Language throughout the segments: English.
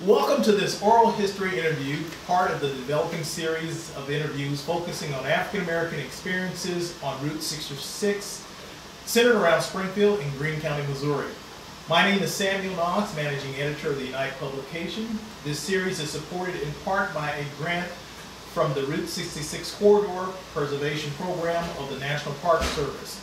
Welcome to this oral history interview, part of the developing series of interviews focusing on African American experiences on Route 66, centered around Springfield in Greene County, Missouri. My name is Samuel Knox, managing editor of the Unite publication. This series is supported in part by a grant from the Route 66 Corridor Preservation Program of the National Park Service.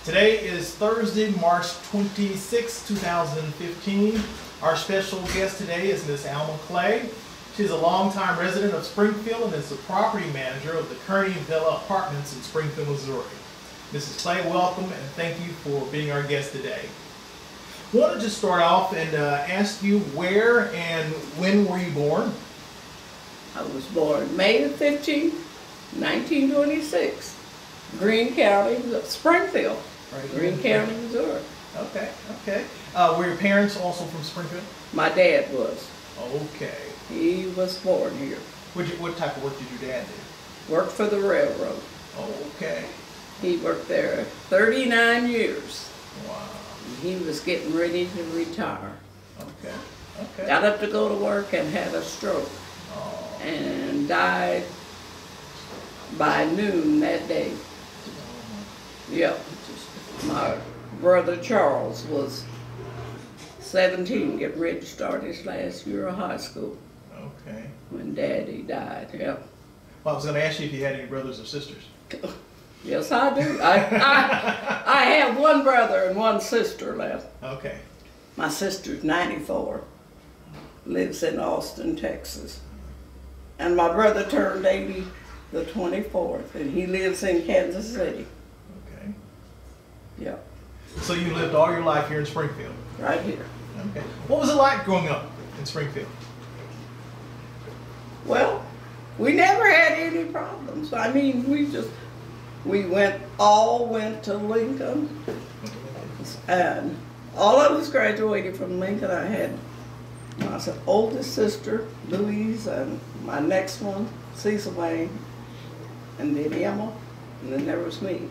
Today is Thursday, March 26, 2015. Our special guest today is Ms. Alma Clay. She's a longtime resident of Springfield and is the property manager of the Kearney Villa Apartments in Springfield, Missouri. Mrs. Clay, welcome and thank you for being our guest today. I wanted to start off and ask you where and when were you born? I was born May 15, 1926, Greene County, Springfield, right, Greene County, Missouri. Okay. Were your parents also from Springfield? My dad was. Okay. He was born here. What type of work did your dad do? Worked for the railroad. Okay. He worked there 39 years. Wow. He was getting ready to retire. Okay. Got up to go to work and had a stroke. Oh. And died by noon that day. Yep. My brother Charles was 17, getting ready to start his last year of high school. Okay. When Daddy died, yep. Well, I was going to ask you if you had any brothers or sisters. Yes, I do. I have one brother and one sister left. Okay. My sister's 94, lives in Austin, Texas. And my brother turned 80 the 24th, and he lives in Kansas City. Okay. Yep. So you lived all your life here in Springfield? Right here. Okay. What was it like growing up in Springfield? Well, we never had any problems. I mean, we all went to Lincoln, and all of us graduated from Lincoln. I had my oldest sister, Louise, and my next one, Cecil Wayne, and then Emma, and then there was me.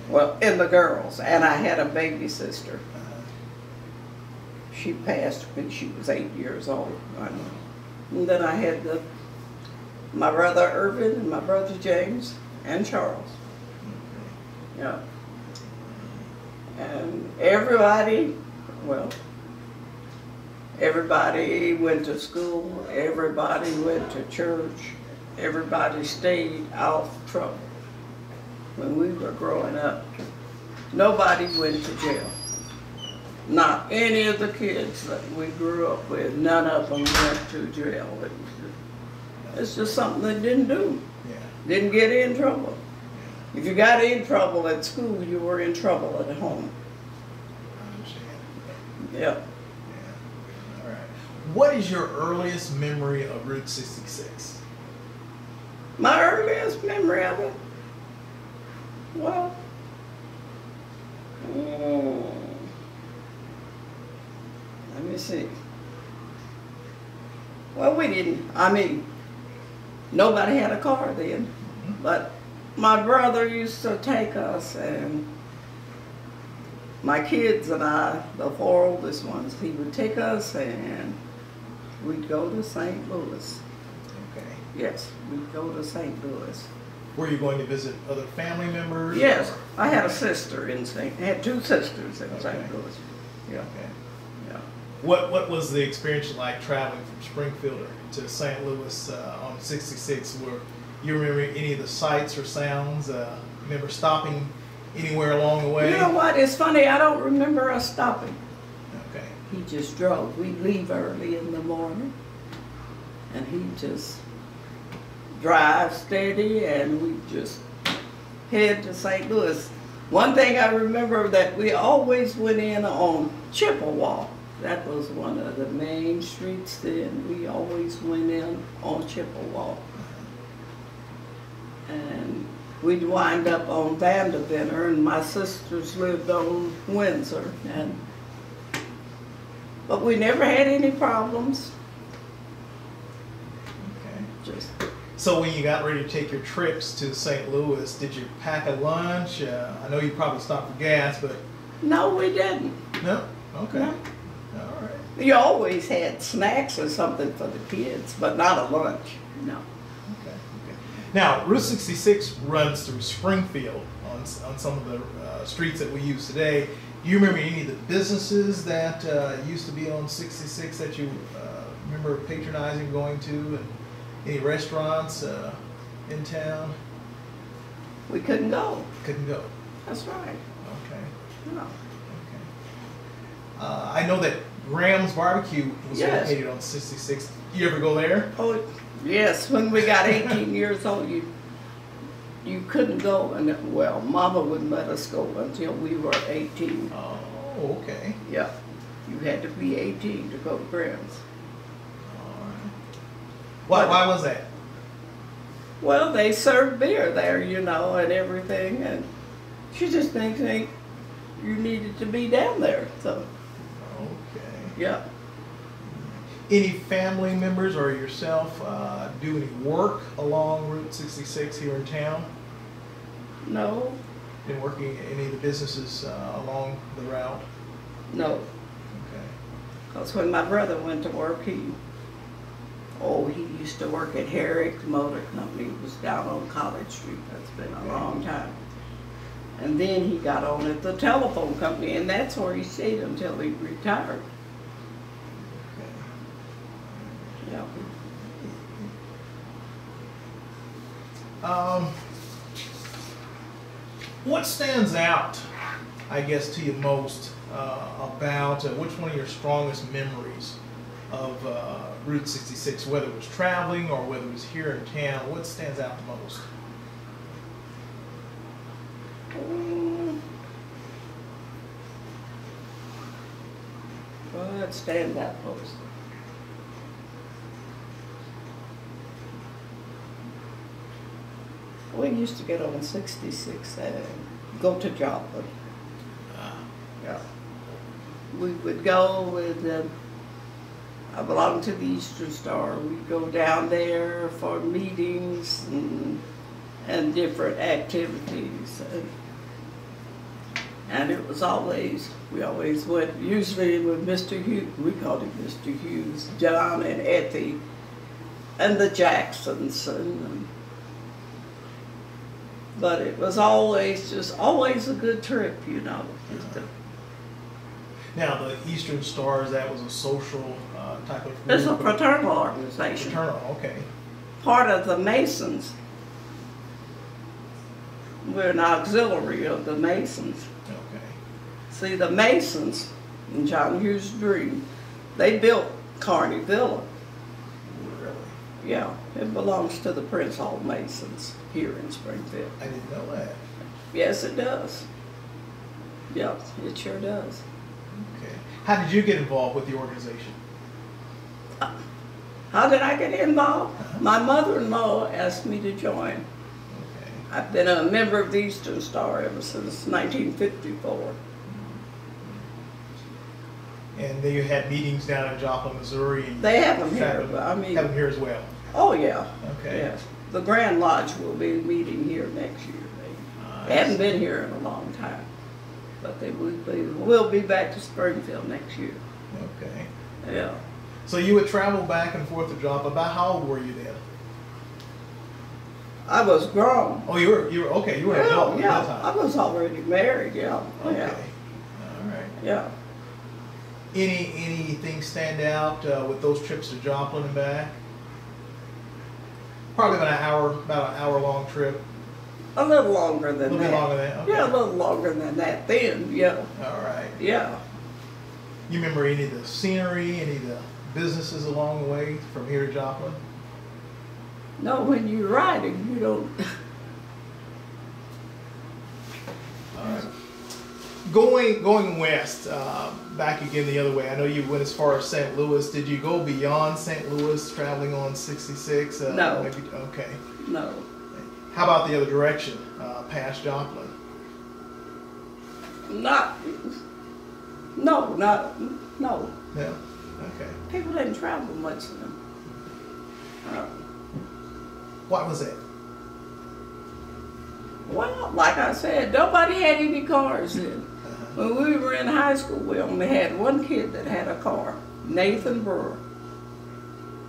Well, and the girls, and I had a baby sister. She passed when she was 8 years old. And then I had my brother Irvin and my brother James and Charles. Yeah. And everybody went to school, everybody went to church, everybody stayed out of trouble. When we were growing up, nobody went to jail. Not any of the kids that we grew up with, none of them went to jail. It's just something they didn't do. Yeah. Didn't get in trouble. If you got in trouble at school, you were in trouble at home. I understand. Yep. Yeah. All right. What is your earliest memory of Route 66? My earliest memory of it? Well, let me see. Well, nobody had a car then, but my brother used to take us, and my kids and I, the four oldest ones, he would take us and we'd go to St. Louis. Okay. Yes, we'd go to St. Louis. Were you going to visit other family members? Yes, or? I had a sister in had two sisters in St. Louis. Yeah. Okay. Yeah. What was the experience like traveling from Springfield to St. Louis on 66? You remember any of the sights or sounds? Remember stopping anywhere along the way? You know what? It's funny. I don't remember us stopping. Okay. He just drove. We'd leave early in the morning, and he'd just drive steady, and we'd just head to St. Louis. One thing I remember that we always went in on Chippewa. That was one of the main streets then. We always went in on Chippewa. And we'd wind up on Vanderbilt, and my sisters lived on Windsor. But we never had any problems. Okay. Just. So when you got ready to take your trips to St. Louis, did you pack a lunch? I know you probably stopped for gas, but... No, we didn't. No? Okay. No. All right. You always had snacks or something for the kids, but not a lunch, no. Okay. Now, Route 66 runs through Springfield on some of the streets that we use today. Do you remember any of the businesses that used to be on 66 that you remember patronizing, going to, and any restaurants in town? We couldn't go. Couldn't go. That's right. Okay. No. Okay. I know that Graham's Barbecue was Yes. located on 66. You ever go there? Oh, yes, when we got 18 years old, you couldn't go, and well, Mama wouldn't let us go until we were 18. Oh, okay. Yeah, you had to be 18 to go to Graham's. All right. Why was that? Well, they served beer there, you know, and everything, and she just didn't think you needed to be down there, so, Okay. yeah. Any family members or yourself do any work along Route 66 here in town? No, Been working at any of the businesses along the route? no, Okay. because when my brother went to work, he used to work at Herrick Motor Company. It was down on College Street. That's been a long time. And then he got on at the telephone company, and that's where he stayed until he retired. Yeah. What stands out, I guess, to you most about which one of your strongest memories of Route 66, whether it was traveling or whether it was here in town? What stands out the most? What stands out most? We used to get on 66 and go to Joplin. Yeah. We would go with, I belonged to the Eastern Star. We'd go down there for meetings and different activities. And it was always, we always went, usually with Mr. Hughes, we called him Mr. Hughes, John and Etty, and the Jacksons. But it was always a good trip, you know. Now, the Eastern Stars, that was a social type of... It's a fraternal organization. Fraternal, okay. Part of the Masons. We're an auxiliary of the Masons. Okay. See, the Masons, in John Hughes' dream, they built Kearney Villa. Really? Yeah, it belongs to the Prince Hall Masons here in Springfield. I didn't know that. Yes, it does. Yeah, it sure does. Okay. How did you get involved with the organization? How did I get involved? My mother-in-law asked me to join. Okay. I've been a member of the Eastern Star ever since 1954. And then you had meetings down in Joplin, Missouri. And They have them here, but I mean... have them here as well. Oh, yeah. Okay. Yes. The Grand Lodge will be meeting here next year. They haven't been here in a long time, but they will be back to Springfield next year. Okay. Yeah. So you would travel back and forth to Joplin. About how old were you then? I was grown. Oh, you were okay. You were an adult at that Yeah, I time. was already married. Yeah. Okay. Yeah. All right. Yeah. Anything stand out with those trips to Joplin and back? Probably about an hour long trip. A little longer than A little that. bit longer than that. Okay. Yeah, a little longer than that then. Yeah. All right. Yeah. You remember any of the scenery, any of the businesses along the way from here to Joplin? No, when you're riding, you don't. All right. Going west, back again the other way. I know you went as far as St. Louis. Did you go beyond St. Louis, traveling on 66? No. Maybe, okay. No. How about the other direction, past Joplin? No. No. Okay. People didn't travel much then. What was it? Well, like I said, nobody had any cars then. When we were in high school, we only had one kid that had a car. Nathan Brewer.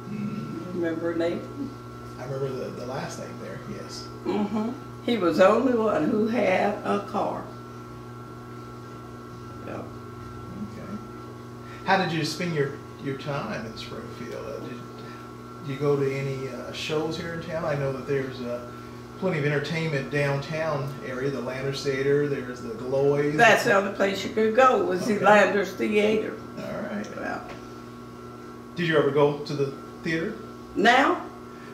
Mm. Remember Nathan? I remember the last name there, yes. Mm-hmm. He was the only one who had a car. Yep. Okay. How did you spend your time in Springfield? Did you go to any shows here in town? I know that there's plenty of entertainment downtown area, the Landers Theater, there's the Galois. That's the only place you could go, was the Landers Theater. All right. Yeah. Did you ever go to the theater? Now?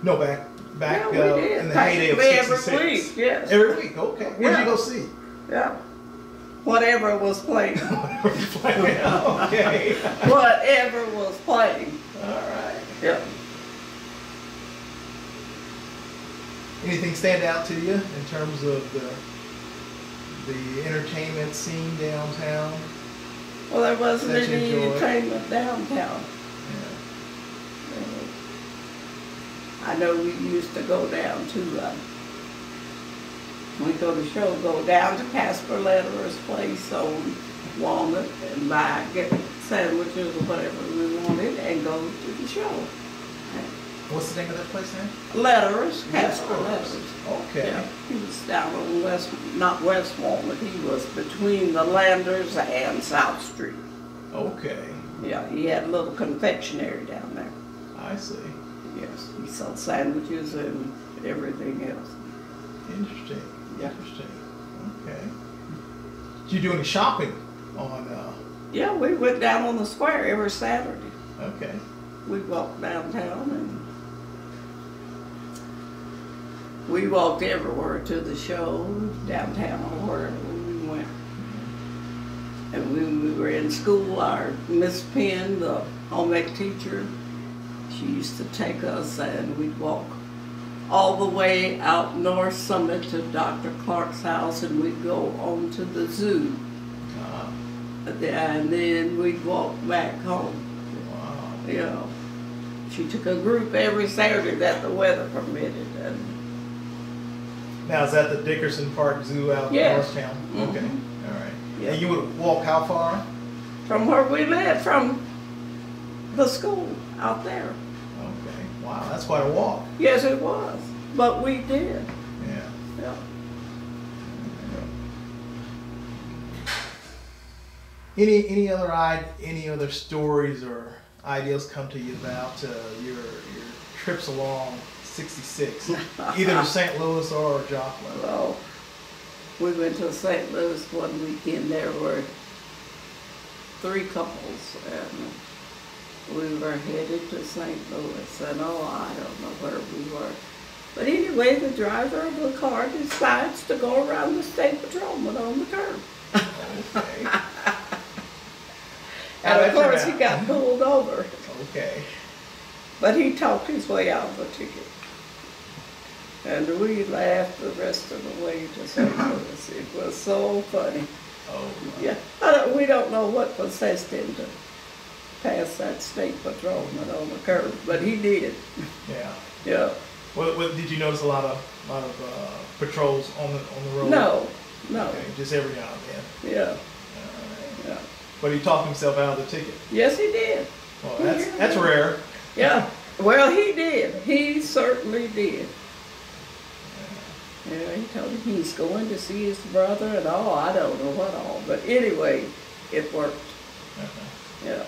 No, back Yeah, we did. in the heyday of Every 66. week, yes. Every week, okay. What did you go see? Yeah. Whatever was playing. Okay. Whatever was playing. All right. Yeah. Anything stand out to you in terms of the entertainment scene downtown? Well, there wasn't That you any enjoy? entertainment downtown. Yeah. I know we used to go down to, when we go to show, go down to Casper Lederer's place on Walnut and get sandwiches or whatever we wanted and go to the show. What's the name of that place now? Lederer's, Casper Lederer's. Okay. Yeah, he was down on not West Walnut, he was between the Landers and South Street. Okay. Yeah, he had a little confectionery down there. I see. Yes, he sold sandwiches and everything else. Interesting. Yeah. Interesting. Okay. Did you do any shopping on? Yeah, we went down on the square every Saturday. Okay. We walked downtown and we walked everywhere to the show, downtown or wherever we went. And when we were in school, our Miss Penn, the home ec teacher, she used to take us and we'd walk all the way out North Summit to Dr. Clark's house and we'd go on to the zoo. And then we'd walk back home. Wow. You know, she took a group every Saturday that the weather permitted. And Now, is that the Dickerson Park Zoo out in Yes. Northtown? Mhm. Okay. All right. Yeah. And you would walk how far? from where we lived, from the school out there. Okay. Wow, that's quite a walk. Yes, it was. But we did. Yeah. Yeah. Any other stories or ideas come to you about your trips along 66, either to St. Louis or Joplin? Well, we went to St. Louis one weekend. There were 3 couples, and we were headed to St. Louis. And I don't know where we were. But anyway, the driver of the car decides to go around the state patrolman on the curb. Okay. And of course, he got pulled over. Okay. But he talked his way out of the ticket. And we laughed the rest of the way to St. Louis. It was so funny. Oh. Yeah, we don't know what possessed him to pass that state patrolman on the curb, but he did. Yeah. Yeah. What did you notice a lot of patrols on the road? No. Okay, just every now and then. Yeah. All right. Yeah. But he talked himself out of the ticket. Yes, he did. Well, that's rare. Yeah. Well, he did. He certainly did. Yeah, he told him he's going to see his brother and all. I don't know what all. But anyway, it worked. Yeah.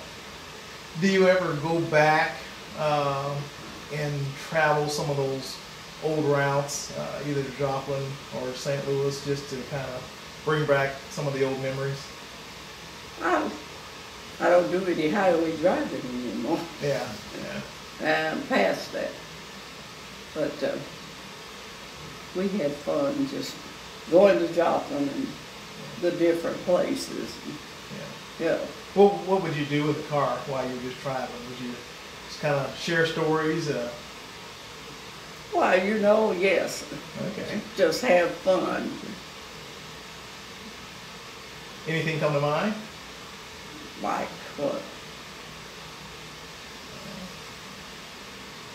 Do you ever go back and travel some of those old routes, either to Joplin or St. Louis, just to kind of bring back some of the old memories? I don't do any highway driving anymore. Yeah, yeah. I'm past that. But we had fun just going to Joplin and the different places. Yeah. Yeah. What would you do with the car while you were just traveling? Would you just kind of share stories? Well, you know, yes. Okay. Just have fun. Anything come to mind? Like what?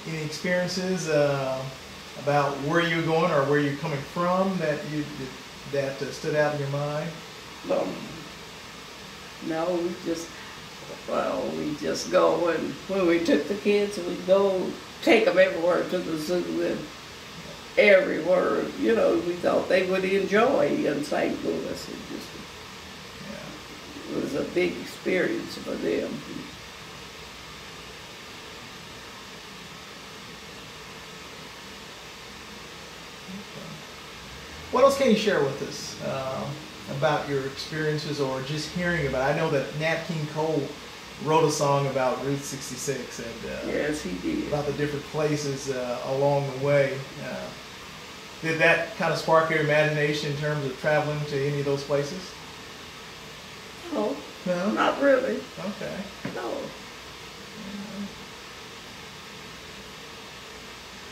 Any experiences about where you're going or where you're coming from that stood out in your mind? No, we just, Well, we just go, and when we took the kids, we'd go take them everywhere, to the zoo and everywhere. You know, we thought they would enjoy in St. Louis. It was a big experience for them. What else can you share with us about your experiences or just hearing about it? I know that Nat King Cole wrote a song about Route 66 and yes, he did. About the different places along the way. Did that kind of spark your imagination in terms of traveling to any of those places? No, no, not really. Okay. No.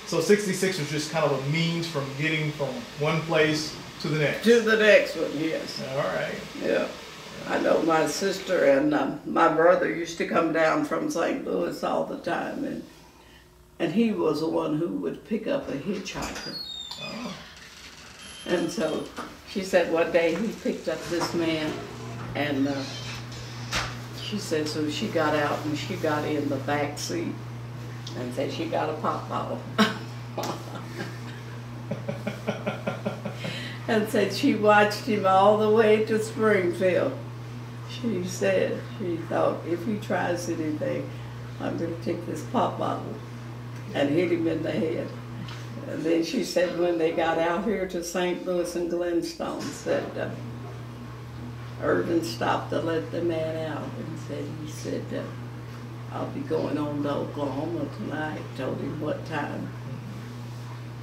So 66 was just kind of a means from getting from one place to the next? To the next one, yes. All right. Yeah. I know my sister and my brother used to come down from St. Louis all the time, and he was the one who would pick up a hitchhiker. Oh. And so she said one day he picked up this man, and she said so she got out and she got in the back seat and said she got a pop bottle. And said she watched him all the way to Springfield. She said she thought, if he tries anything, I'm going to take this pop bottle and hit him in the head. And then she said when they got out here to St. Louis and Glenstone, said Irvin stopped to let the man out and he said, I'll be going on to Oklahoma tonight. Told him what time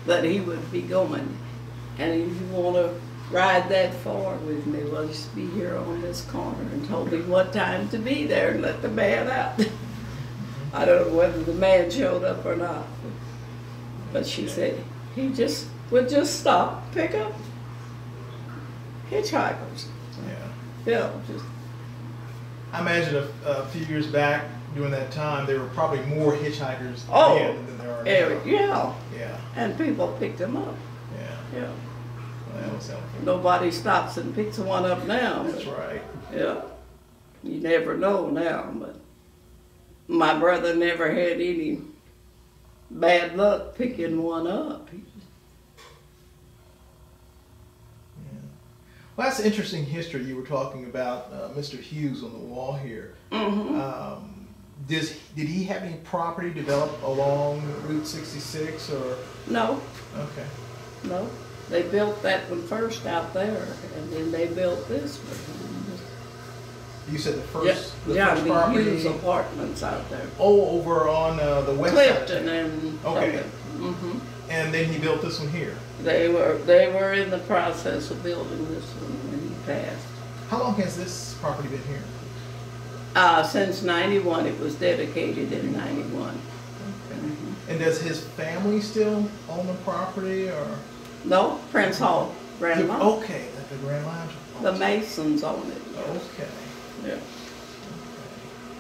that he would be going. And if you want to ride that far with me, well, just be here on this corner, and told me what time to be there and let the man out. I don't know whether the man showed up or not, but she said he just would just stop, pick up hitchhikers. Yeah, just. I imagine a few years back during that time, there were probably more hitchhikers then than there are now. Yeah. Yeah. And people picked them up. Yeah. Yeah. Well, that was helpful. Nobody stops and picks one up now. That's right. Yeah. You never know now, but my brother never had any bad luck picking one up. Well, that's an interesting history. You were talking about Mr. Hughes on the wall here. Mm-hmm. Did he have any property developed along Route 66 or? No. Okay. No. They built that one first out there, and then they built this one. You said the first, yeah, first the property? Hughes apartments out there. Oh, over on the west Clifton side. And okay. Mm-hmm. And then he built this one here. They were in the process of building this one when he passed. How long has this property been here? Since 91. It was dedicated in 91. Okay. Mm-hmm. And does his family still own the property, or? No, Prince Hall, Grandma. Okay, the Grand Lounge. The Masons own it. Yes. Okay. Yeah. Okay.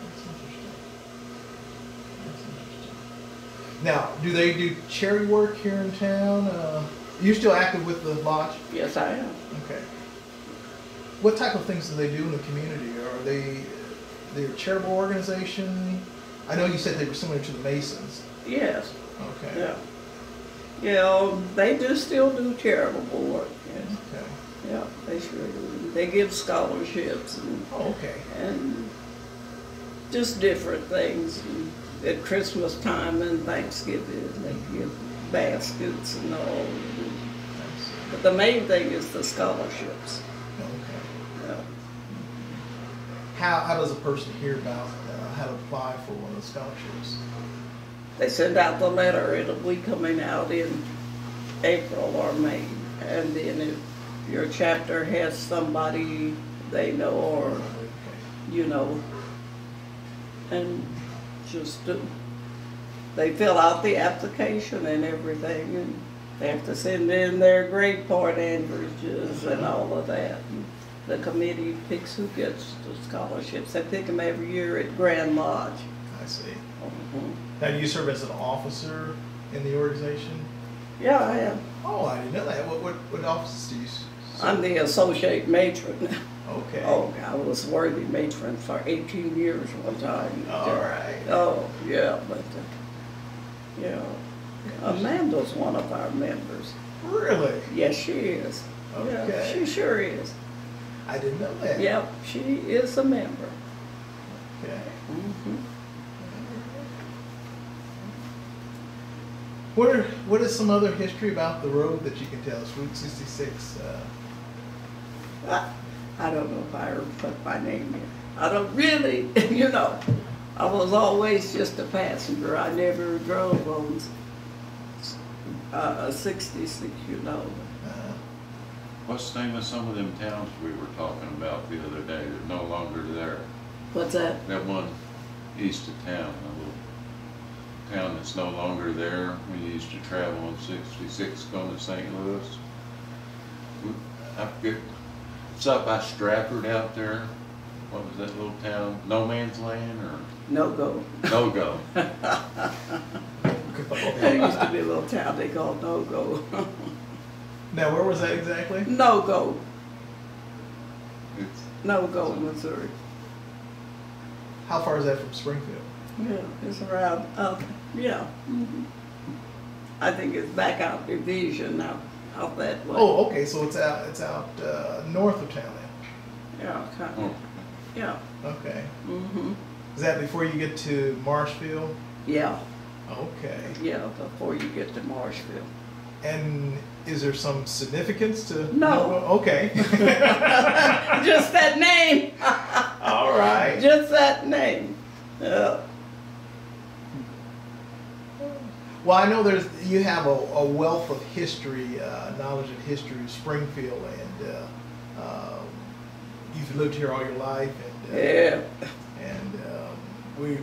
That's interesting. That's interesting. Now, do they do charity work here in town? You're still active with the lodge? Yes, I am. Okay. What type of things do they do in the community? Are they're a charitable organization? I know you said they were similar to the Masons. Yes. Okay. Yeah. Yeah, they still do charitable work. Yes. Okay. Yeah, they sure do. They give scholarships and and just different things. And at Christmas time and Thanksgiving, they give baskets and all. But the main thing is the scholarships. Okay. Yeah. How does a person hear about how to apply for one of the scholarships? They send out the letter. It'll be coming out in April or May. And then if your chapter has somebody they know or you know, and just they fill out the application and everything, and they have to send in their grade point averages and all of that. And the committee picks who gets the scholarships. They pick them every year at Grand Lodge. I see. Mm-hmm. Now, do you serve as an officer in the organization? Yeah, I am. Oh, I didn't know that. What offices do you serve? I'm the associate matron. Okay. Oh, I was worthy matron for 18 years one time. All right. Oh, yeah, but, yeah. Amanda's one of our members. Really? Yes, she is. Okay. Yeah, she sure is. I didn't know that. Yep, she is a member. Okay. Mm-hmm. What is some other history about the road that you can tell us? Route 66. I don't know if I ever put my name in. I don't really, you know, I was always just a passenger. I never drove on 66, you know. What's the name of some of them towns we were talking about the other day that are no longer there? What's that? That one east of town, a little town that's no longer there. We used to travel on 66 going to St. Louis. I forget. It's up by Stratford out there. What was that little town? No Man's Land or? Nogo. Nogo. There used to be a little town they called Nogo. Now, where was that exactly? Nogo. It's Nogo, Missouri. How far is that from Springfield? Yeah, it's around, yeah. Mm-hmm. I think it's back out Division out that way. Oh, okay. So it's out north of town Yeah, kind oh, of. Yeah. then. Okay. Mm-hmm. Is that before you get to Marshfield? Yeah. Okay. Yeah, before you get to Marshfield. And is there some significance to? No. Okay. Just that name. All right. Just that name. Yeah. Well, I know you have a wealth of history, knowledge of history of Springfield, and you've lived here all your life, and Yeah. and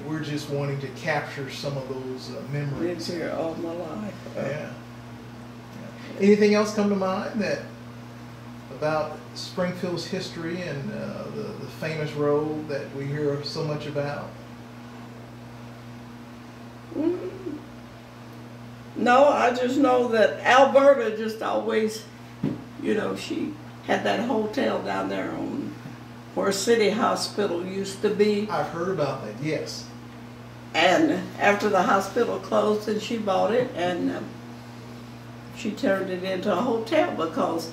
we're just wanting to capture some of those Lived memories. here all my life. Yeah. Anything else come to mind about Springfield's history and the famous road that we hear so much about? Mm. No, I just know that Alberta just always, you know, she had that hotel down there on where City Hospital used to be. I've heard about that, yes. And after the hospital closed, and she bought it, and she turned it into a hotel because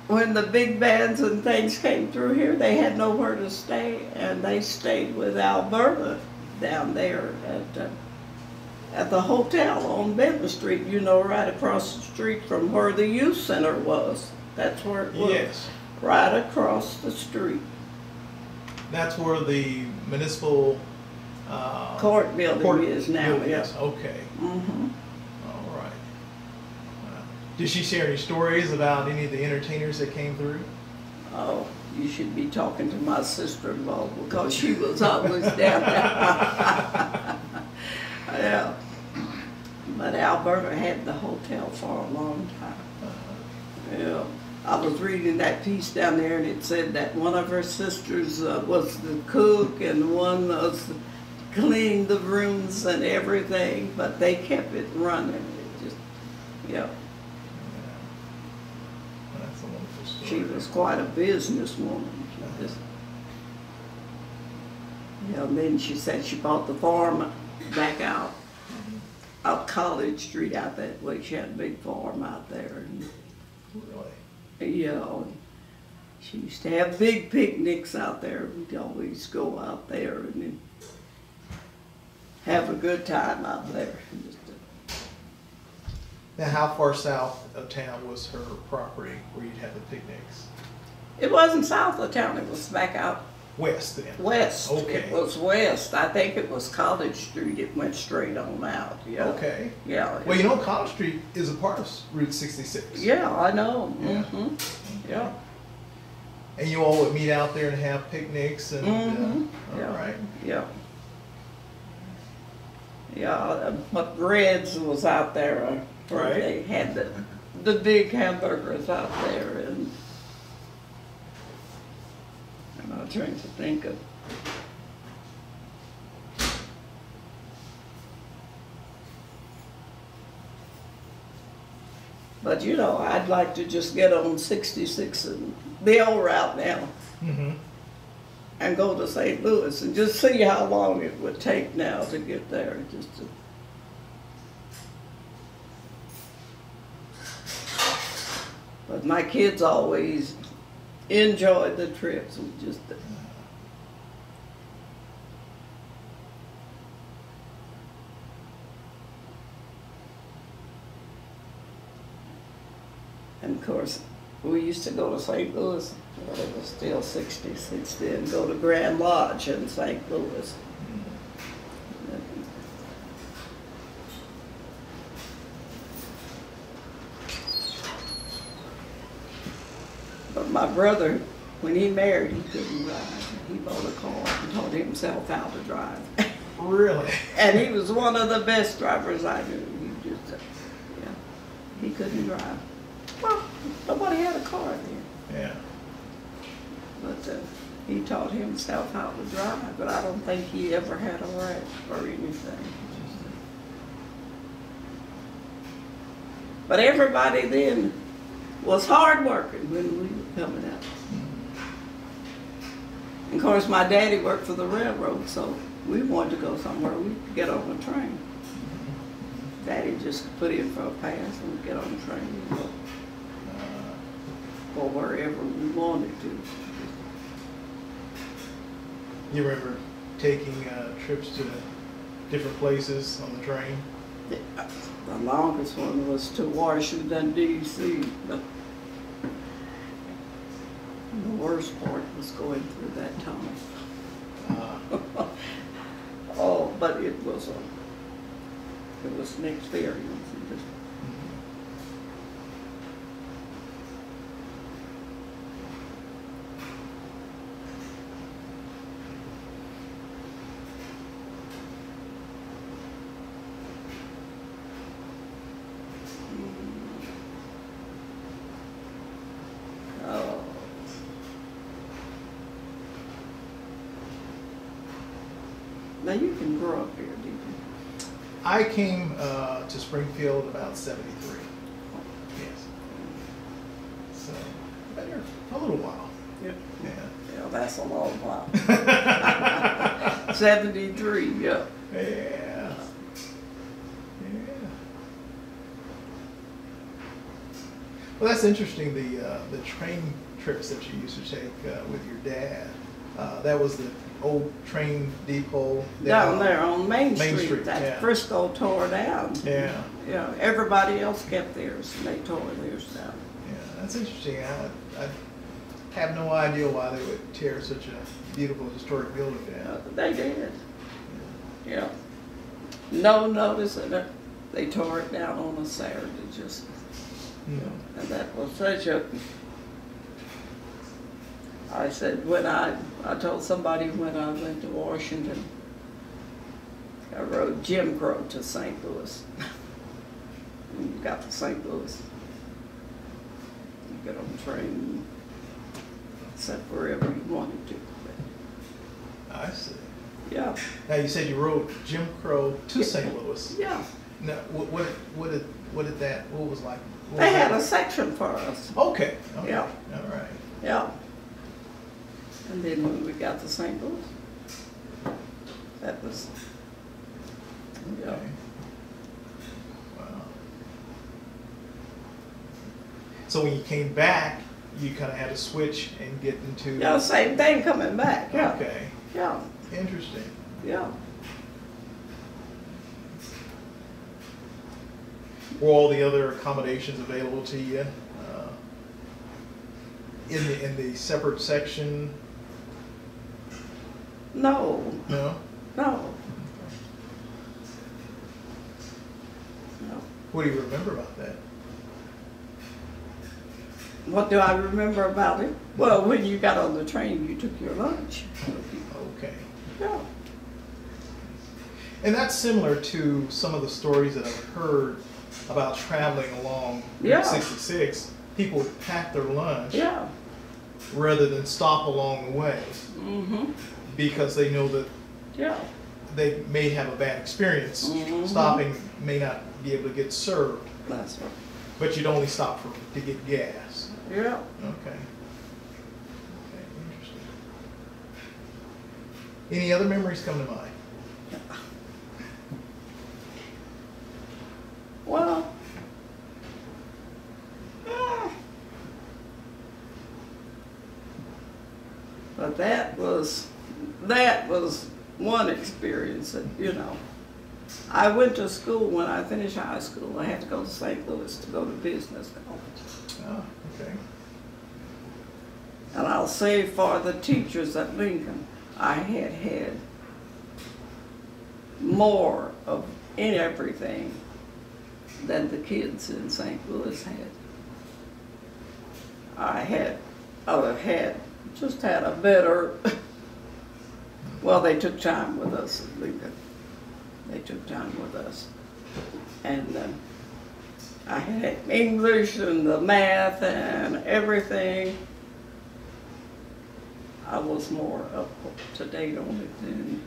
when the big bands and things came through here, they had nowhere to stay, and they stayed with Alberta down there at the hotel on Benton Street, you know, right across the street from where the youth center was. That's where it was. Yes. Right across the street. That's where the municipal Court building court is now, building yeah. is. Okay. Mm-hmm. All right. Did she share any stories about any of the entertainers that came through? Oh, you should be talking to my sister-in-law because she was always down there. Yeah. But Alberta had the hotel for a long time. Yeah. I was reading that piece down there, and it said that one of her sisters was the cook and one was cleaned the rooms and everything, but they kept it running. It just, yeah. That's a wonderful story. She was quite a businesswoman. Yeah, and then she said she bought the farm back out College Street out that way. She had a big farm out there. And, Really? yeah, she used to have big picnics out there. We'd always go out there and then have a good time out there. Now, how far south of town was her property where you'd have the picnics? It wasn't south of town, it was back out West then? west. Okay. It was west. I think it was College Street. It went straight on out. Yeah. Okay. Yeah. Well, you know, College Street is a part of Route 66. Yeah, I know. Yeah. Mm-hmm. Yeah. And you all would meet out there and have picnics and, Mm-hmm. all right. Yeah. Yeah, but Red's was out there where Right. they had the big hamburgers out there, and I'm trying to think of. But you know, I'd like to just get on 66 and the old route now Mm-hmm. and go to St. Louis and just see how long it would take now to get there. Just to, but my kids always enjoyed the trips and just. And of course, we used to go to St. Louis, well, it was still 66 then, go to Grand Lodge in St. Louis. But my brother, when he married, he couldn't drive. He bought a car and taught himself how to drive. Really? And he was one of the best drivers I knew. He just, yeah, he couldn't drive. Well, nobody had a car then. Yeah. But he taught himself how to drive, but I don't think he ever had a wreck or anything. But everybody then was hard working when we were coming out. And of course, my daddy worked for the railroad, so we wanted to go somewhere we could get on a train. Daddy just put in for a pass and we'd get on the train and go wherever we wanted to. You remember taking trips to different places on the train? The longest one was to Washington, D.C., but the worst part was going through that tunnel. Oh, but it was an experience. Now you can grow up here, did you? I came to Springfield about 73. Yes. So, been here for a little while. Yep. Yeah. Yeah, that's a long while. 73, yeah. Yeah. Yeah. Well, that's interesting. The train trips that you used to take with your dad. That was the old train depot Down there on Main Street. Street, That yeah. Frisco tore down. Yeah. Yeah. Everybody else kept theirs, and they tore theirs down. Yeah, that's interesting. I have no idea why they would tear such a beautiful historic building down. They did. Yeah. No notice of it. They tore it down on a Saturday, just. Yeah. And that was such a. I said I told somebody when I went to Washington, I rode Jim Crow to St. Louis. When you got to St. Louis, you get on the train, except wherever you wanted to. I see. Yeah. Now you said you rode Jim Crow to St. Louis. Yeah. Now, what was like? What They was had that? a section for us. Okay. Yeah. All right. Yeah. And then when we got to St. Louis, that was, yeah. Okay. Wow. So when you came back, you kind of had to switch and get into. Yeah, same thing coming back, yeah. Okay. Yeah, Interesting. yeah. Were all the other accommodations available to you in the separate section? No, No. no. No. What do you remember about that? What do I remember about it? Well, when you got on the train, you took your lunch. Okay. Yeah. And that's similar to some of the stories that I've heard about traveling along Yeah. Route 66. People would pack their lunch Yeah. rather than stop along the way Mm-hmm. because they know that Yeah. they may have a bad experience. Mhm. Stopping may not be able to get served. That's right. But you'd only stop to get gas. Yeah. Okay. Okay, interesting. Any other memories come to mind? Well, but that was one experience that, you know. I went to school when I finished high school. I had to go to St. Louis to go to business college. Oh, okay. And I'll say for the teachers at Lincoln, I had more of everything than the kids in St. Louis had. I just had a better, well, they took time with us at Lincoln. They took time with us. And I had English and the math and everything. I was more up to date on it than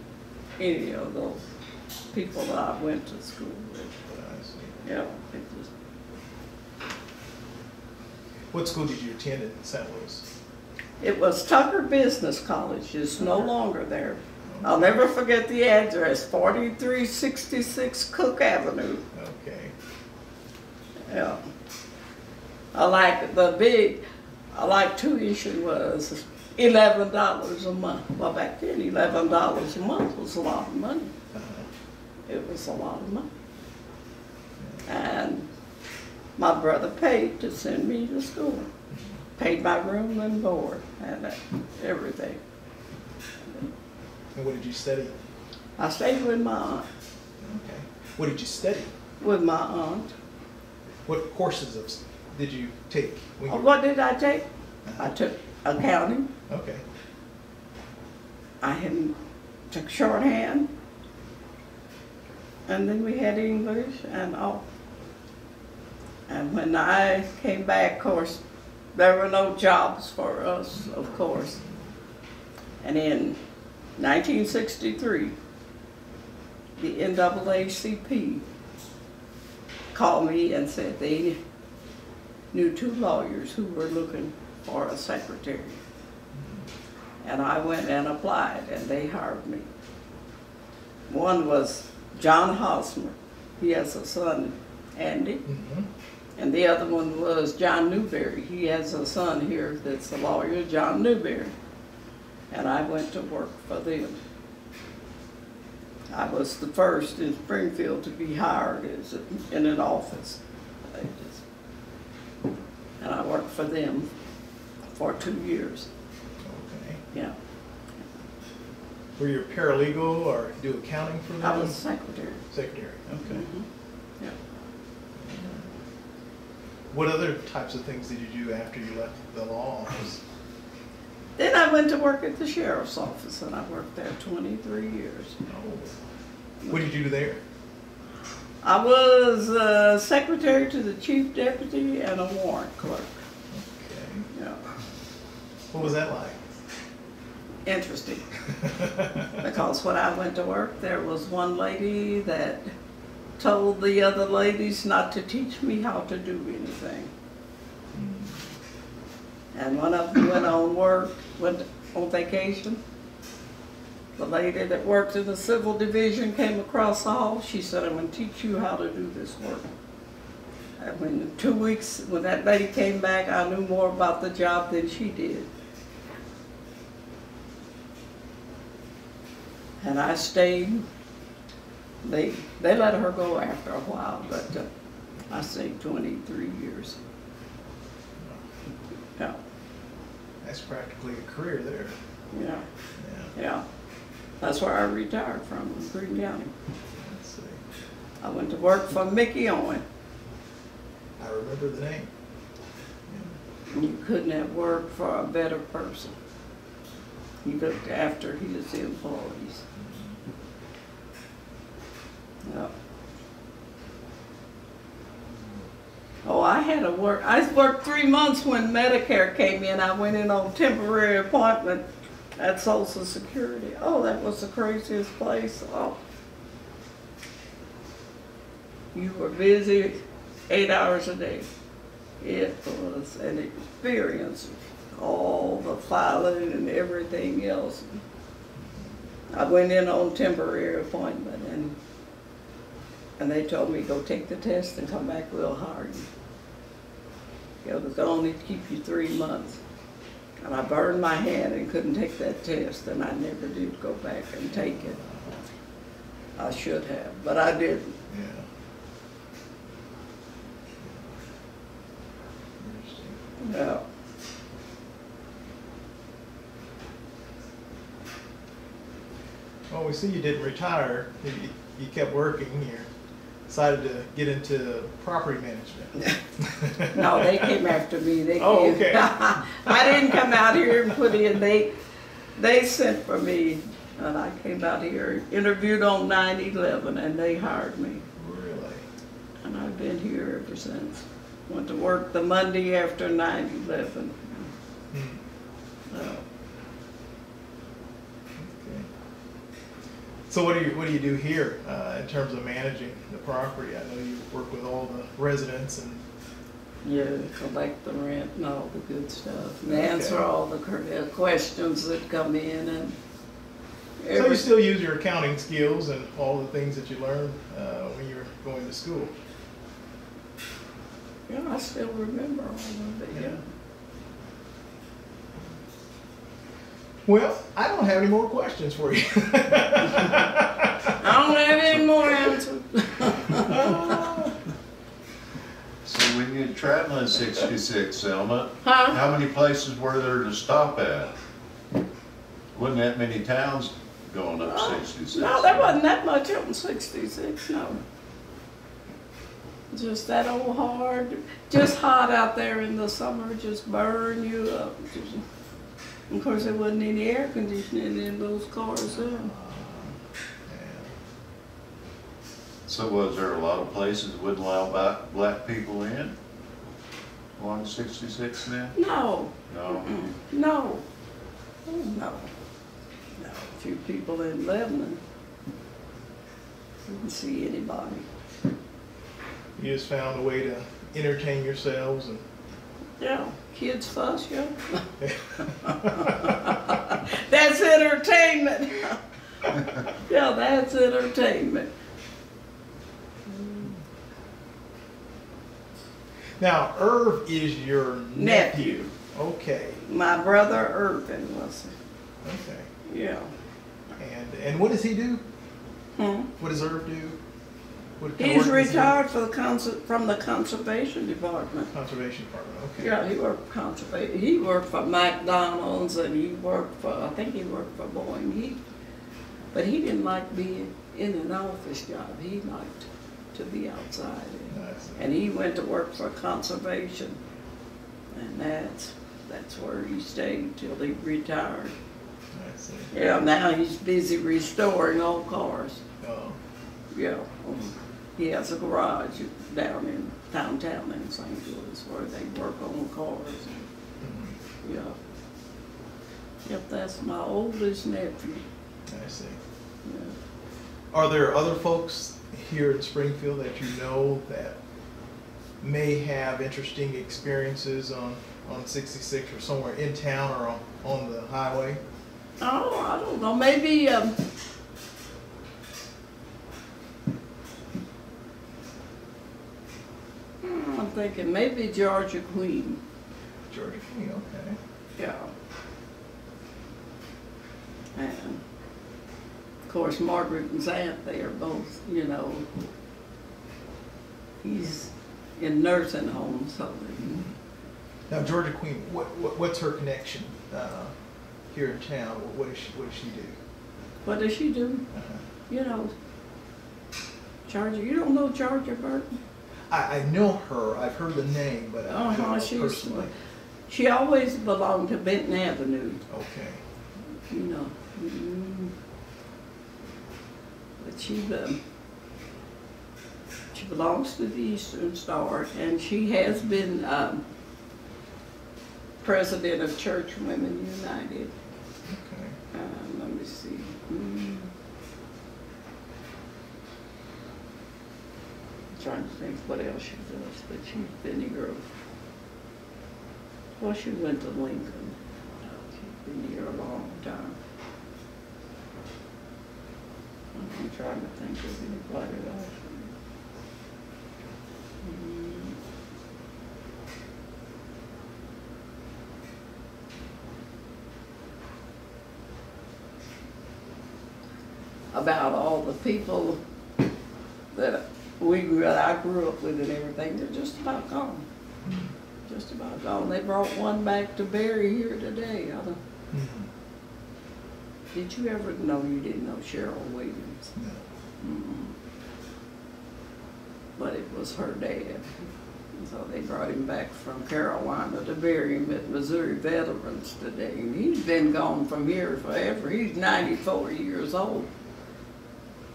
any of those people that I went to school with. I see. Yeah, it just, What school did you attend in St. Louis? it was Tucker Business College. It's no longer there. I'll never forget the address, 4366 Cook Avenue. Okay. Yeah. I like tuition was $11 a month. Well, back then, $11 a month was a lot of money. It was a lot of money. And my brother paid to send me to school. Paid my room and board and everything. And what did you study? I stayed with my aunt. Okay. What did you study? With my aunt. What courses did you take? When you What did I take? I took accounting. Okay. I took shorthand. And then we had English and all. And when I came back, of course, there were no jobs for us, of course. And in 1963, the NAACP called me and said they knew 2 lawyers who were looking for a secretary. And I went and applied, and they hired me. One was John Hosmer. He has a son, Andy. Mm-hmm. And the other one was John Newberry. He has a son here that's a lawyer, John Newberry. And I went to work for them. I was the first in Springfield to be hired in an office. And I worked for them for 2 years. Okay. Yeah. Were you a paralegal or do accounting for them? I was secretary. Secretary. Okay. Mm-hmm. Yeah. What other types of things did you do after you left the law office? Then I went to work at the sheriff's office, and I worked there 23 years. Oh. What did you do there? I was secretary to the chief deputy and a warrant clerk. Okay. Yeah. What was that like? Interesting. Because when I went to work, there was one lady that told the other ladies not to teach me how to do anything. And one of them went on vacation. The lady that worked in the civil division came across the hall. She said, I'm going to teach you how to do this work. And when 2 weeks, when that lady came back, I knew more about the job than she did. And I stayed. They let her go after a while, but I stayed 23 years. Yeah. That's practically a career there. Yeah. Yeah. Yeah. That's where I retired from, in Green County. Let's see. I went to work for Mickey Owen. I remember the name. You couldn't have worked for a better person. He looked after his employees. Yeah. Oh, I worked 3 months when Medicare came in. I went in on temporary appointment at Social Security. Oh, that was the craziest place. Oh. You were busy 8 hours a day. It was an experience, all the filing and everything else. I went in on temporary appointment, and they told me, go take the test and come back, we'll hire you. It was only to keep you 3 months. And I burned my hand and couldn't take that test, and I never did go back and take it. I should have, but I didn't. Yeah. Yeah. Well, we see you didn't retire. You kept working. You decided to get into property management. No, they came after me. They Oh, came. okay. I didn't come out here and put in. They sent for me, and I came out here, interviewed on 9/11, and they hired me. Really? And I've been here ever since. Went to work the Monday after 9/11. Okay. So what do you do here in terms of managing the property? I know you work with all the residents and. Yeah, collect the rent and all the good stuff, and Okay. answer all the questions that come in, and. So you still use your accounting skills and all the things that you learned when you were going to school? Yeah, I still remember all of it. Yeah. Well, I don't have any more questions for you. I don't have any more answers. So when you're traveling 66, Alma, Huh? how many places were there to stop at? Wasn't that many towns going up 66? No, there wasn't that much up in 66, no. Just that old hard, just hot out there in the summer, just burn you up. Of course, there wasn't any air conditioning in those cars then. So was there a lot of places that wouldn't allow black people in along 66 then? No. No. No. Oh, no. No. A few people in Lebanon. Didn't see anybody. You just found a way to entertain yourselves and. Yeah, kids fuss, yeah. That's entertainment. Yeah, that's entertainment. Now, Irv is your nephew. Okay. My brother Irvin was. Okay. Yeah. And what does he do? Hmm? What does Irv do? What kind of He's work does he do? retired from the conservation department. Conservation department. Okay. Yeah, he worked for conservation. He worked for McDonald's, and he worked for, I think he worked for Boeing. But he didn't like being in an office job. He liked to be outside. Nice. And he went to work for conservation, and that's where he stayed till he retired. I see. Yeah, now he's busy restoring old cars. Oh. Yeah, he has a garage down in downtown in St. Louis where they work on cars. Mhm. Yeah. Yep, that's my oldest nephew. I see. Yeah. Are there other folks here in Springfield that you know that may have interesting experiences on 66 or somewhere in town or on the highway? Oh, I don't know. Maybe I'm thinking maybe Georgia Queen. Georgia Queen, okay. Yeah. And of course, Margaret and Zant, they are both, you know, he's in nursing homes, so. Now, Georgia Queen, what's her connection here in town? What does she do? What does she do? Uh-huh. You know, Georgia, you don't know Georgia Burton? I know her. I've heard the name, but I don't know personally. She always belonged to Benton Avenue, Okay. you know. But she belongs to the Eastern Star, and she has been president of Church Women United. Okay. Let me see. Trying to think what else she does, but she's been here Well, she went to Lincoln. She's been here a long time. I'm trying to think of anybody else. About all the people that I grew up with and everything, they're just about gone. Just about gone. They brought one back to bury here today. Did you ever know? You didn't know Cheryl Williams? No. But it was her dad. So they brought him back from Carolina to bury him at Missouri Veterans today. And he's been gone from here forever. He's 94 years old.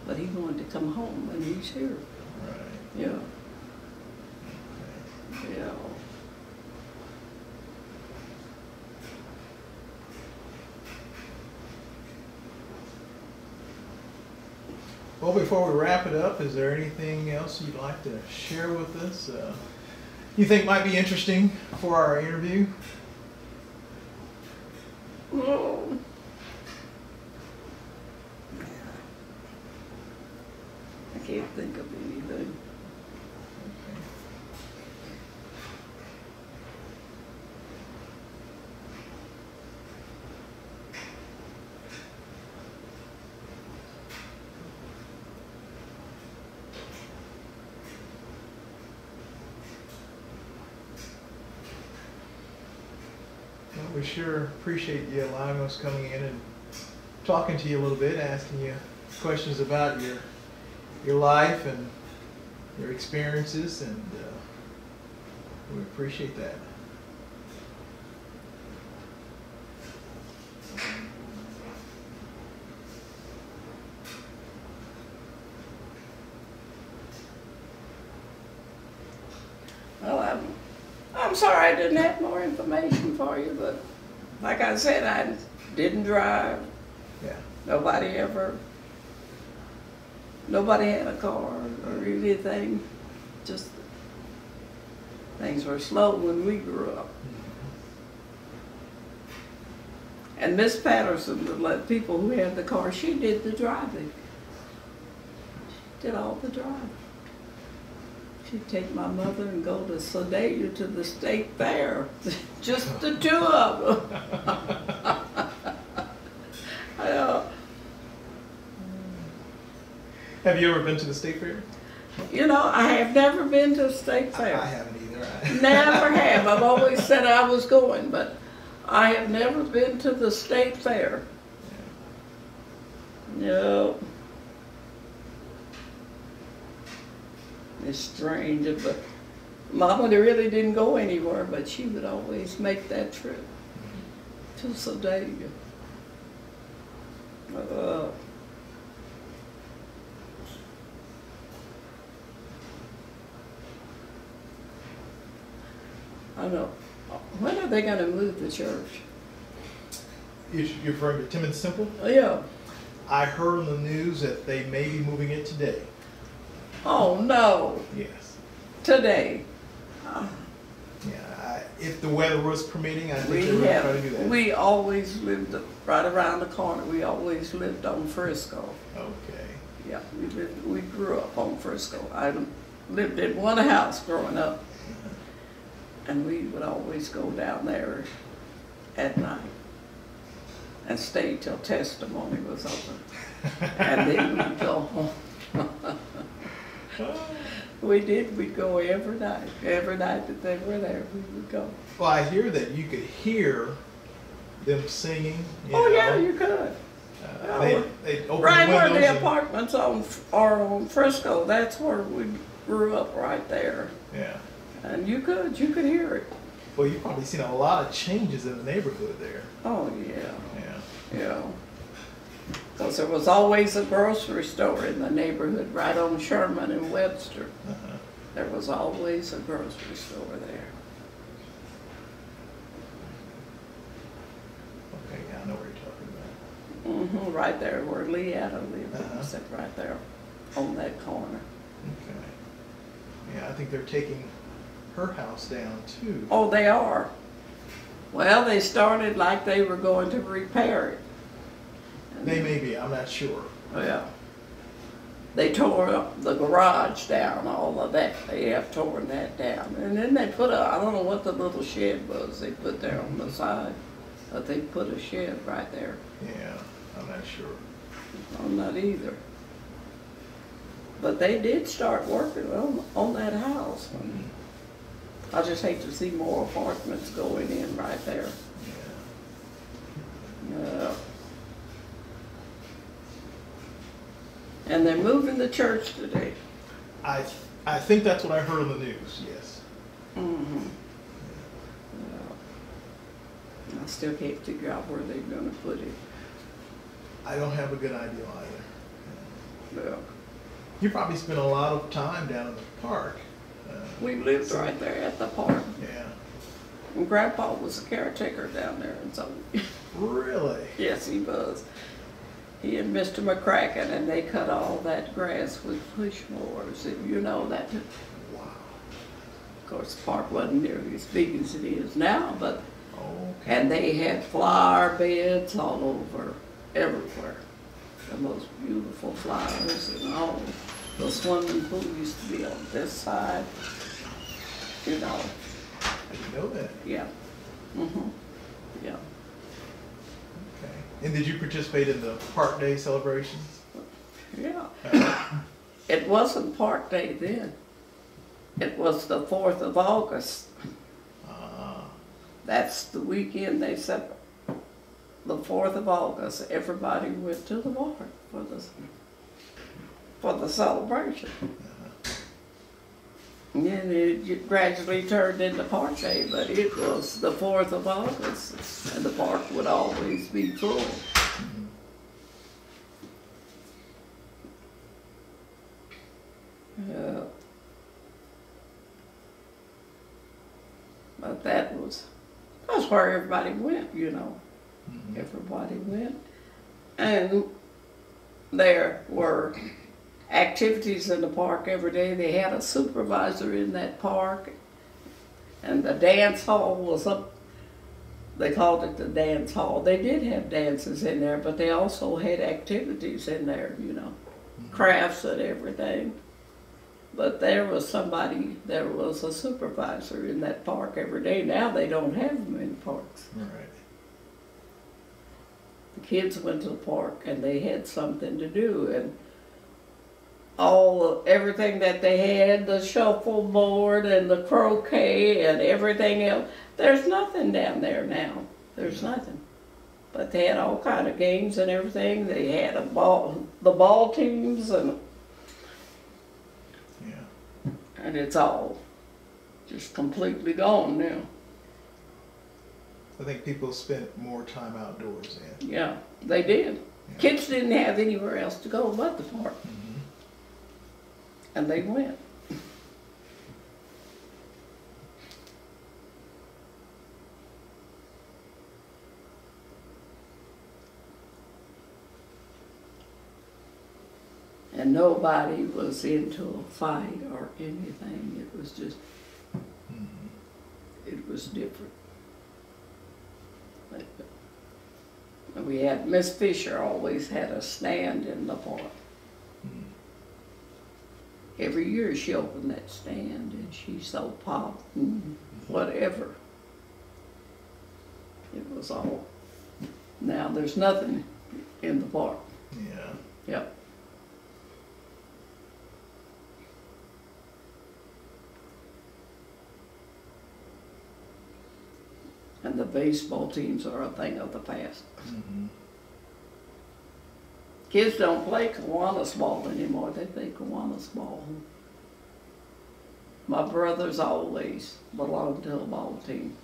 But he wanted to come home, and he's here. Right. Yeah. Okay. Yeah. Well, before we wrap it up, is there anything else you'd like to share with us? You think might be interesting for our interview? Oh. I can't think of anything. Well, we sure appreciate you allowing us coming in and talking to you a little bit, asking you questions about your life and your experiences, and we appreciate that. Well, I'm sorry I didn't have more information for you, but like I said, I didn't drive. Yeah. Nobody had a car or anything. Just things were slow when we grew up. And Miss Patterson would let people who had the car, she did the driving. She did all the driving. She'd take my mother and go to Sedalia to the state fair. Just the two of them. Have you ever been to the state fair? You know, I have never been to a state fair. I haven't either. Never have. I've always said I was going, but I have never been to the state fair. No. It's strange, but Mama really didn't go anywhere, but she would always make that trip to Sedalia. I know. When are they going to move the church? You're referring to Timmins Temple? Yeah. I heard on the news that they may be moving it today. Oh, no. Yes. Today. Yeah, if the weather was permitting, I think they would try to do that. We always lived right around the corner. We always lived on Frisco. Okay. Yeah, we grew up on Frisco. I lived in one house growing up, and we would always go down there at night and stay till testimony was over, and then we'd go home. We did. We'd go every night. Every night that they were there, we would go. Well, I hear that you could hear them singing. Yeah, you could. They open right the where windows the apartments are on Frisco, that's where we grew up, right there. Yeah. And you could hear it. Well, you've probably seen a lot of changes in the neighborhood there. Oh, yeah. Yeah. Yeah. Because there was always a grocery store in the neighborhood right on Sherman and Webster. There was always a grocery store there. Okay, yeah, I know what you're talking about. Right there where Leetta lived. Sit right there on that corner. Okay. Yeah, I think they're taking her house down too. Oh, they are. Well, they started like they were going to repair it. They may be, I'm not sure. Well, they tore up the garage down, all of that. They have torn that down. And then they put I don't know what the little shed was they put there on the side, but they put a shed right there. Yeah, I'm not sure. I'm not either. But they did start working on that house. I just hate to see more apartments going in right there. Yeah. And they're moving the church today. I think that's what I heard on the news, yes. Mm-hmm. I still can't figure out where they're going to put it. I don't have a good idea either. Well, You probably spent a lot of time down in the park. we lived right there at the park. Yeah. And Grandpa was a caretaker down there, and so Really? yes, he was. He and Mr. McCracken, and they cut all that grass with push mowers, and you know that. Wow. Of course, the park wasn't nearly as big as it is now, but Okay. and they had flower beds all over, everywhere. The most beautiful flowers and all. The swimming pool used to be on this side, you know. I didn't know that. Yeah. Mhm. Yeah. Okay. And did you participate in the Park Day celebrations? Yeah. It wasn't Park Day then. It was the 4th of August. That's the weekend they said, the 4th of August, everybody went to the park for the celebration. And then it gradually turned into Park Day, but it was the 4th of August, and the park would always be full. Yeah. But that's where everybody went, you know. Everybody went. And there were activities in the park every day. They had a supervisor in that park. And the dance hall was up, they called it the dance hall. They did have dances in there, but they also had activities in there, you know, crafts and everything. But there was a supervisor in that park every day. Now they don't have them in parks. Right. The kids went to the park and they had something to do, and everything that they had, the shuffleboard and the croquet and everything else, there's nothing down there now. There's nothing. But they had all kind of games and everything. They had the ball teams and it's all just completely gone now. I think people spent more time outdoors then. Yeah, they did. Yeah. Kids didn't have anywhere else to go but the park. And they went. And nobody was into a fight or anything. It was just, it was different. And we had, Miss Fisher always had a stand in the park. Every year she opened that stand and she sold pop and whatever. It was all, now there's nothing in the park. Yeah. Yep. And the baseball teams are a thing of the past. Kids don't play Kiwanis ball anymore. They play Kiwanis ball. My brothers always belonged to a ball team.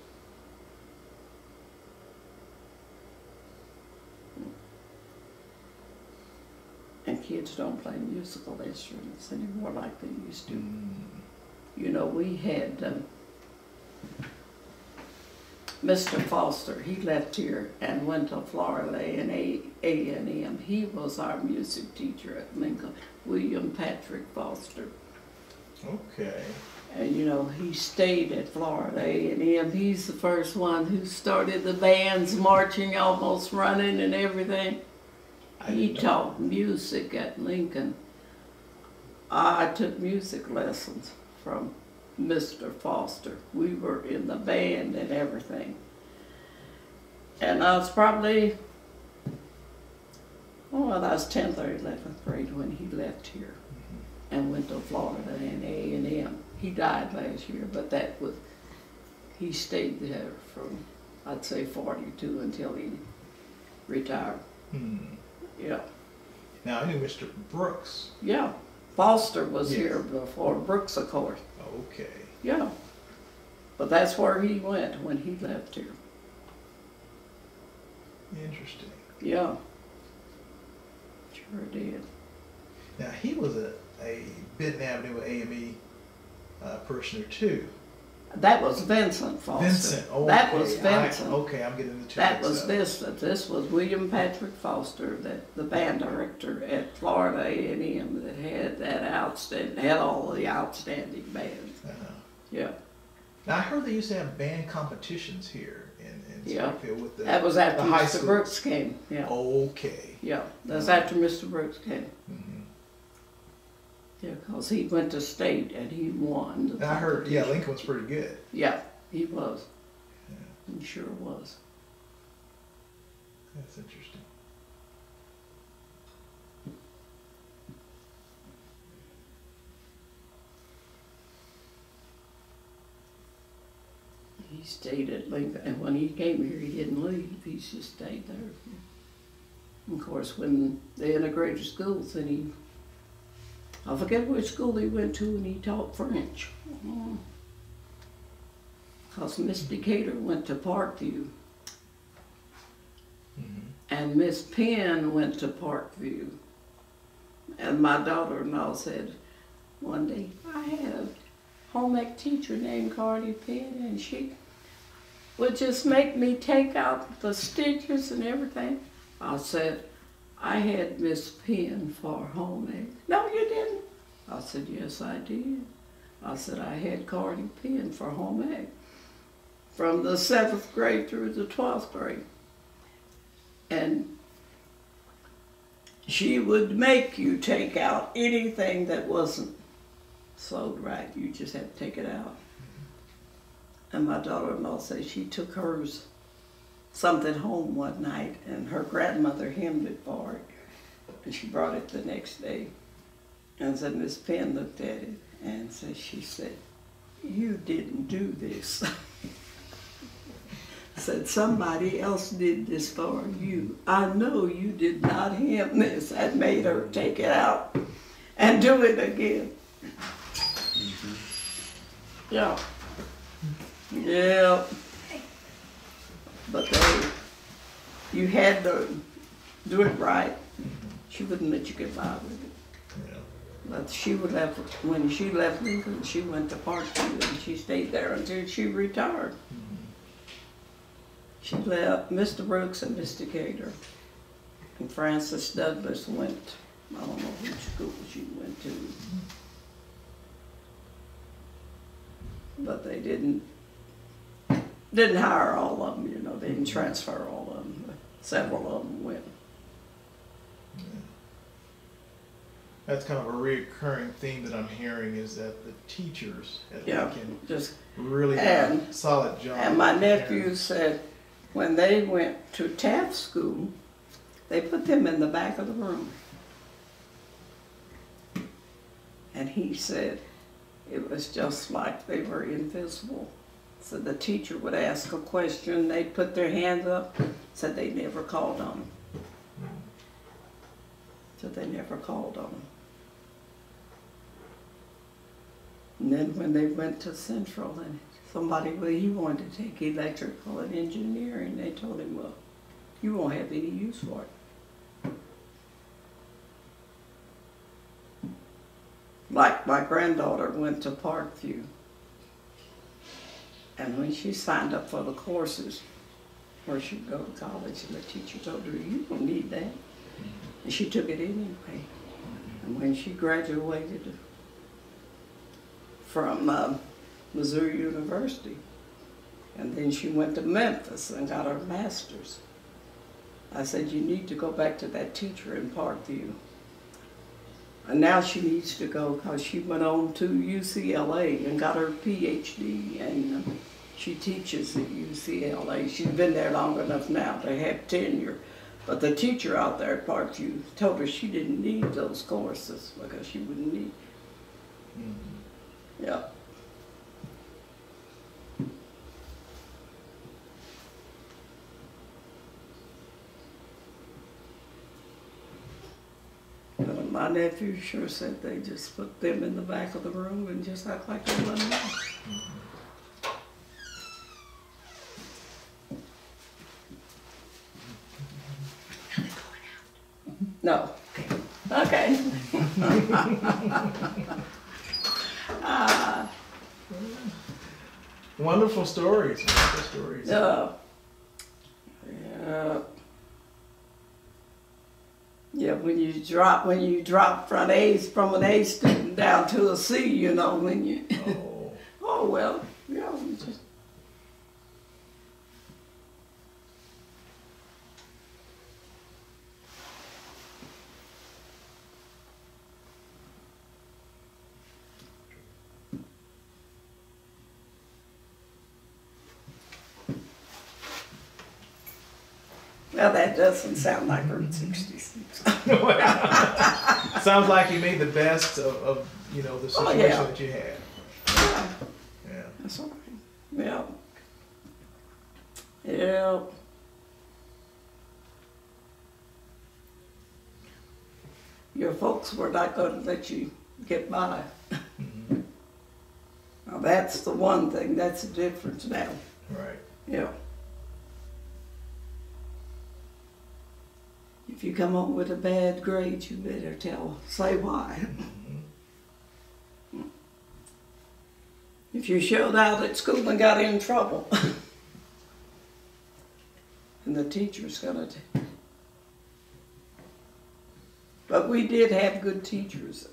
And kids don't play musical instruments anymore like they used to. You know, we had Mr. Foster, he left here and went to Florida and A&M. He was our music teacher at Lincoln, William Patrick Foster. Okay. And you know, he stayed at Florida A&M. He's the first one who started the bands marching, almost running and everything. He taught music at Lincoln. I took music lessons from Mr. Foster. We were in the band and everything. And I was probably, well, I was 10th or 11th grade when he left here and went to Florida and A&M. He died last year, but that was, he stayed there from, I'd say 42 until he retired. Yeah. Now, I knew Mr. Brooks. Yeah. Foster was here before Brooks, of course. Okay. Yeah. But that's where he went when he left here. Interesting. Yeah. Sure did. Now, he was a Benton Avenue AME parishioner too. That was Vincent Foster. Vincent. Oh, that was Vincent. Okay, I'm getting the two. That was Vincent. This was William Patrick Foster, the band director at Florida A&M that had had all the outstanding bands. Yeah. Now I heard they used to have band competitions here in Springfield with the that was after high Mr. school. Brooks came. Yeah. Okay. Yeah, that's after Mr. Brooks came. Yeah, because he went to state and he won. And I heard, Lincoln was pretty good. Yeah, he was. He sure was. That's interesting. He stayed at Lincoln, and when he came here, he didn't leave. He just stayed there. Of course, when they integrated schools, then I forget which school he went to, and he taught French. Because Miss Decatur went to Parkview. And Miss Penn went to Parkview. And my daughter-in-law said, one day, I had a home ec teacher named Cardi Penn, and she would just make me take out the stitches and everything. I said, I had Miss Penn for home ec. No, you didn't. I said, yes, I did. I said, I had Cardi Penn for home ec from the 7th grade through the 12th grade. And she would make you take out anything that wasn't sewed right. You just had to take it out. And my daughter-in-law said she took hers something home one night, and her grandmother hemmed it for her. And she brought it the next day. And said, Miss Penn looked at it and she said, you didn't do this. Said, somebody else did this for you. I know you did not hem this. I made her take it out and do it again. Yeah. Yeah. But you had to do it right. She wouldn't let you get by with it. But she would have, when she left Lincoln, she went to Parkview and she stayed there until she retired. She left Mr. Brooks and Miss Decatur. And Francis Douglas went, I don't know which school she went to. But they didn't hire all of them, you know, they didn't transfer all of them. But several of them went. That's kind of a recurring theme that I'm hearing, is that the teachers at Lincoln just really did a solid job. And my nephew said when they went to Taft School, they put them in the back of the room. And he said it was just like they were invisible. So the teacher would ask a question, they'd put their hands up, said they never called on them. So they never called on them. And then when they went to Central, and he wanted to take electrical and engineering, they told him, well, you won't have any use for it. Like my granddaughter went to Parkview, and when she signed up for the courses where she'd go to college, and the teacher told her, you don't need that. And she took it anyway. And when she graduated from Missouri University. And then she went to Memphis and got her master's. I said, you need to go back to that teacher in Parkview. And now she needs to go because she went on to UCLA and got her PhD, and she teaches at UCLA. She's been there long enough now to have tenure. But the teacher out there at Parkview told her she didn't need those courses because she wouldn't need. Mm-hmm. Yeah. My nephew sure said they just put them in the back of the room and just act like they wasn't there. No. Okay. Wonderful stories. Wonderful stories. Yeah. Yeah, when you drop from an A student down to a C, you know, when you oh well, yeah, we just well, that doesn't sound like Route 66. Sounds like you made the best of you know, the situation that you had. Yeah. Yeah. That's all right. Yeah. Yeah. Your folks were not going to let you get by. Mm-hmm. Now that's the one thing, that's the difference now. Right. Yeah. If you come home with a bad grade, you better say why. Mm-hmm. If you showed out at school and got in trouble, and the teacher's gonna but we did have good teachers.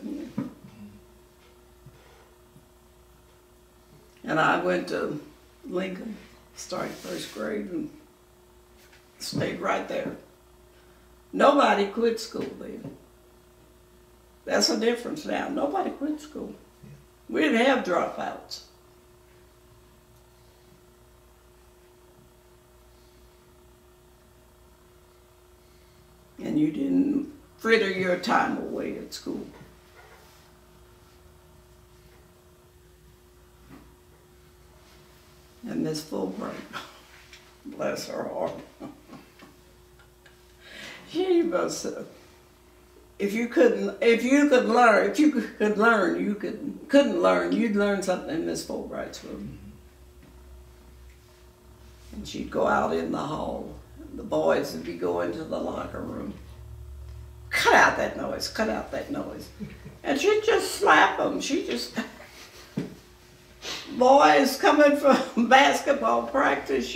And I went to Lincoln, started first grade, and stayed right there. Nobody quit school then. That's the difference now. Nobody quit school. We didn't have dropouts. And you didn't fritter your time away at school. And Miss Fulbright, bless her heart. She was, if you could learn, couldn't learn, you'd learn something in Miss Fulbright's room. And she'd go out in the hall. The boys would be going to the locker room. Cut out that noise, cut out that noise. And she'd just slap them. Boys coming from basketball practice,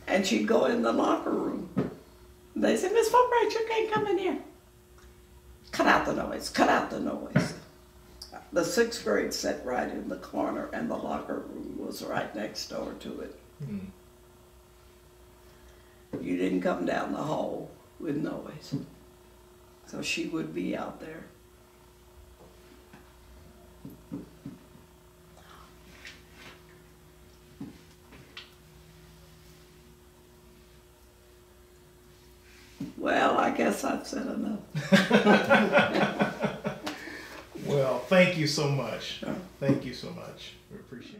and she'd go in the locker room. They said, Miss Fulbright, you can't come in here. Cut out the noise, cut out the noise. The sixth grade sat right in the corner, and the locker room was right next door to it. Mm. You didn't come down the hall with noise. So she would be out there. Well, I guess I've said enough. Well, thank you so much. Sure. Thank you so much. We appreciate it.